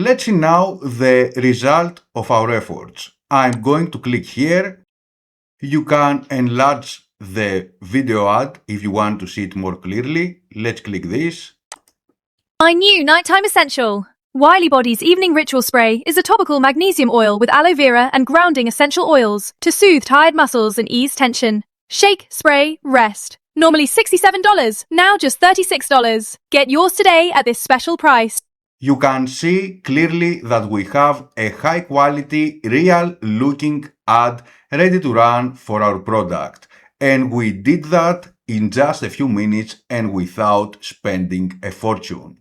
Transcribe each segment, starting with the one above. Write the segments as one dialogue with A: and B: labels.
A: Let's see now the result of our efforts. I'm going to click here. You can enlarge the video ad if you want to see it more clearly. Let's click this.
B: My new nighttime essential. Wiley Body's Evening Ritual Spray is a topical magnesium oil with aloe vera and grounding essential oils to soothe tired muscles and ease tension. Shake, spray, rest. Normally $67, now just $36. Get yours today at this special price.
A: You can see clearly that we have a high quality, real looking ad ready to run for our product. And we did that in just a few minutes and without spending a fortune.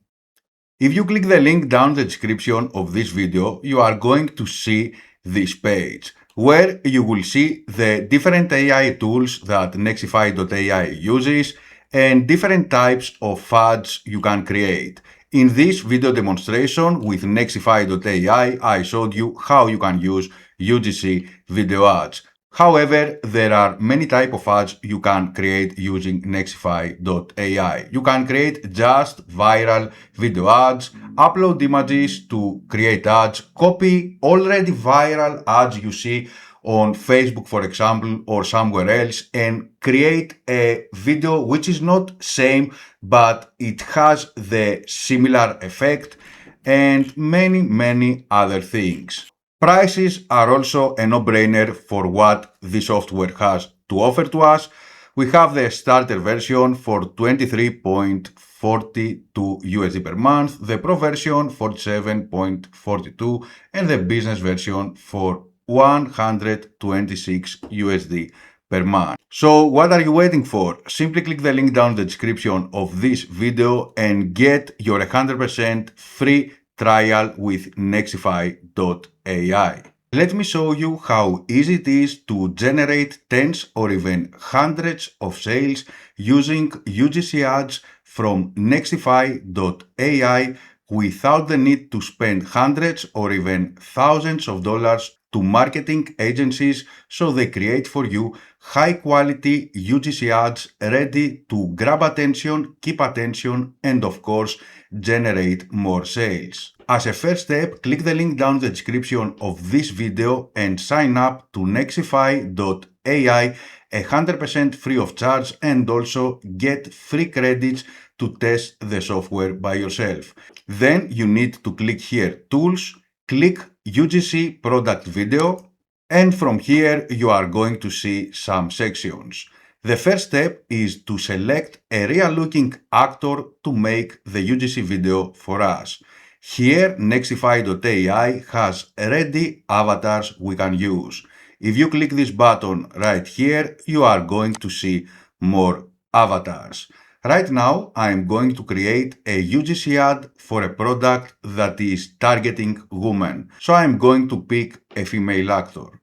A: If you click the link down the description of this video, you are going to see this page, where you will see the different AI tools that Nextify.ai uses and different types of ads you can create. In this video demonstration with Nextify.ai, I showed you how you can use UGC video ads. However, there are many types of ads you can create using Nextify.ai. You can create just viral video ads, upload images to create ads, copy already viral ads you see on Facebook, for example, or somewhere else, and create a video which is not same, but it has the similar effect and many other things. Prices are also a no-brainer for what the software has to offer to us. We have the starter version for $23.42 USD per month, the Pro version $47.42, and the business version for $126 USD per month. So what are you waiting for? Simply click the link down in the description of this video and get your 100% free trial with Nextify.ai. Let me show you how easy it is to generate tens or even hundreds of sales using UGC ads from Nextify.ai without the need to spend hundreds or even thousands of dollars to marketing agencies so they create for you high quality UGC ads ready to grab attention, keep attention, and of course generate more sales. As a first step, click the link down in the description of this video and sign up to Nextify.ai 100% free of charge and also get free credits to test the software by yourself. Then you need to click here Tools, click UGC Product Video, and from here you are going to see some sections. The first step is to select a real looking actor to make the UGC video for us. Here Nextify.ai has ready avatars we can use. If you click this button right here, you are going to see more avatars. Right now, I'm going to create a UGC ad for a product that is targeting women. So I'm going to pick a female actor.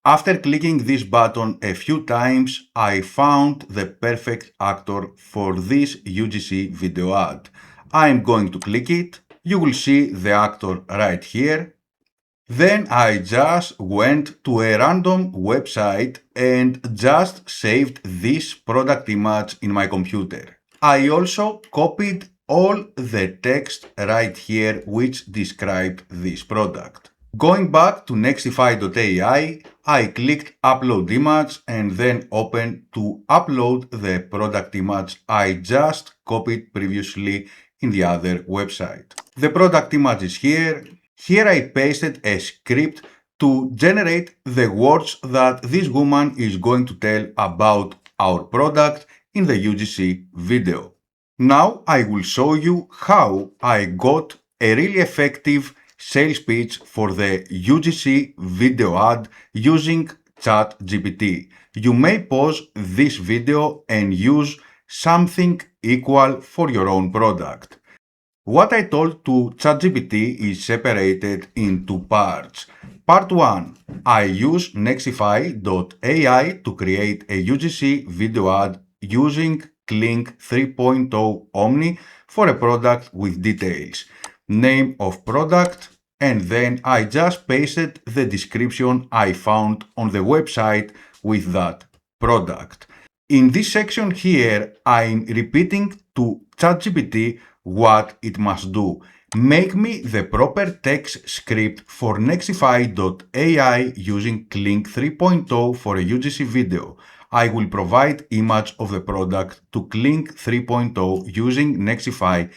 A: After clicking this button a few times, I found the perfect actor for this UGC video ad. I'm going to click it. You will see the actor right here. Then I just went to a random website and just saved this product image in my computer. I also copied all the text right here which described this product. Going back to Nextify.ai, I clicked upload image and then open to upload the product image I just copied previously in the other website. The product image is here. Here I pasted a script to generate the words that this woman is going to tell about our product in the UGC video. Now I will show you how I got a really effective sales pitch for the UGC video ad using ChatGPT. You may pause this video and use something equal for your own product. What I told to ChatGPT is separated in two parts. Part 1, I use Nextify.ai to create a UGC video ad using Link 3.0 Omni for a product with details, name of product, and then I just pasted the description I found on the website with that product. In this section here, I'm repeating to ChatGPT what it must do. Make me the proper text script for Nextify using Clink 3.0 for a UGC video. I will provide image of the product to Clink 3.0 using Nextify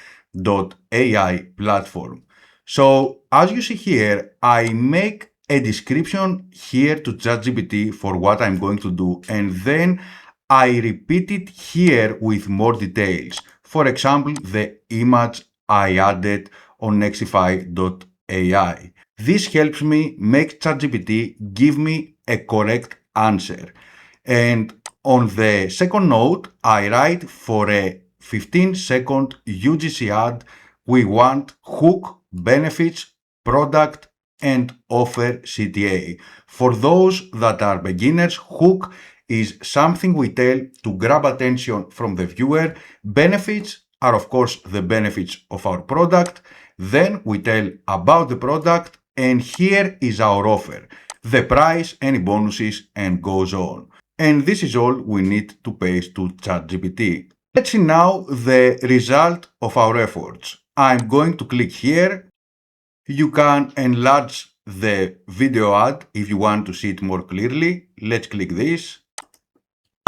A: AI platform. So as you see here, I make a description here to ChatGPT for what I'm going to do, and then I repeat it here with more details. For example, the image I added on Nextify.ai. This helps me make ChatGPT give me a correct answer. And on the second note, I write for a 15-second UGC ad. We want hook, benefits, product, and offer CTA. For those that are beginners, hook is something we tell to grab attention from the viewer. Benefits are, of course, the benefits of our product. Then we tell about the product, and here is our offer, the price, any bonuses, and goes on. And this is all we need to paste to ChatGPT. Let's see now the result of our efforts. I'm going to click here. You can enlarge the video ad if you want to see it more clearly. Let's click this.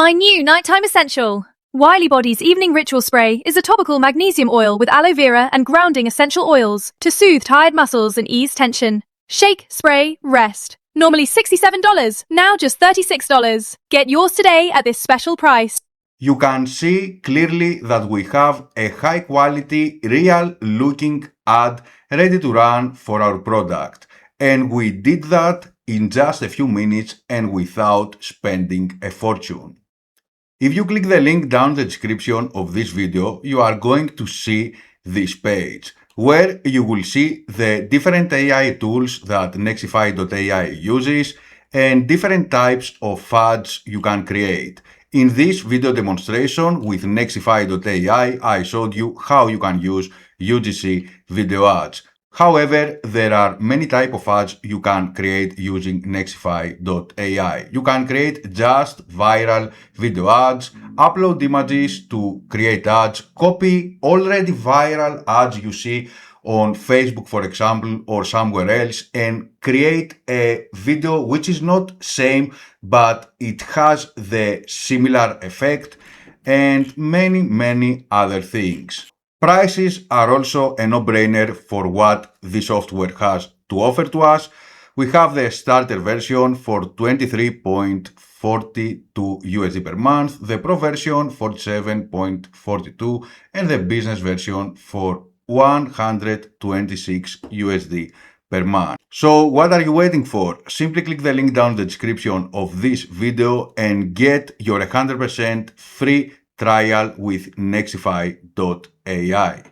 B: My new nighttime essential. Wiley Body's Evening Ritual Spray is a topical magnesium oil with aloe vera and grounding essential oils to soothe tired muscles and ease tension. Shake, spray, rest. Normally $67, now just $36. Get yours today at this special price.
A: You can see clearly that we have a high quality, real looking ad ready to run for our product. And we did that in just a few minutes and without spending a fortune. If you click the link down in the description of this video, you are going to see this page, where you will see the different AI tools that Nextify.ai uses and different types of ads you can create. In this video demonstration with Nextify.ai, I showed you how you can use UGC video ads. However, there are many types of ads you can create using Nextify.ai. You can create just viral video ads, upload images to create ads, copy already viral ads you see on Facebook, for example, or somewhere else, and create a video which is not same, but it has the similar effect, and many other things. Prices are also a no-brainer for what this software has to offer to us. We have the starter version for $23.42 USD per month, the Pro version $47.42, and the business version for $126 USD per month. So what are you waiting for? Simply click the link down in the description of this video and get your 100% free trial with Nextify.ai.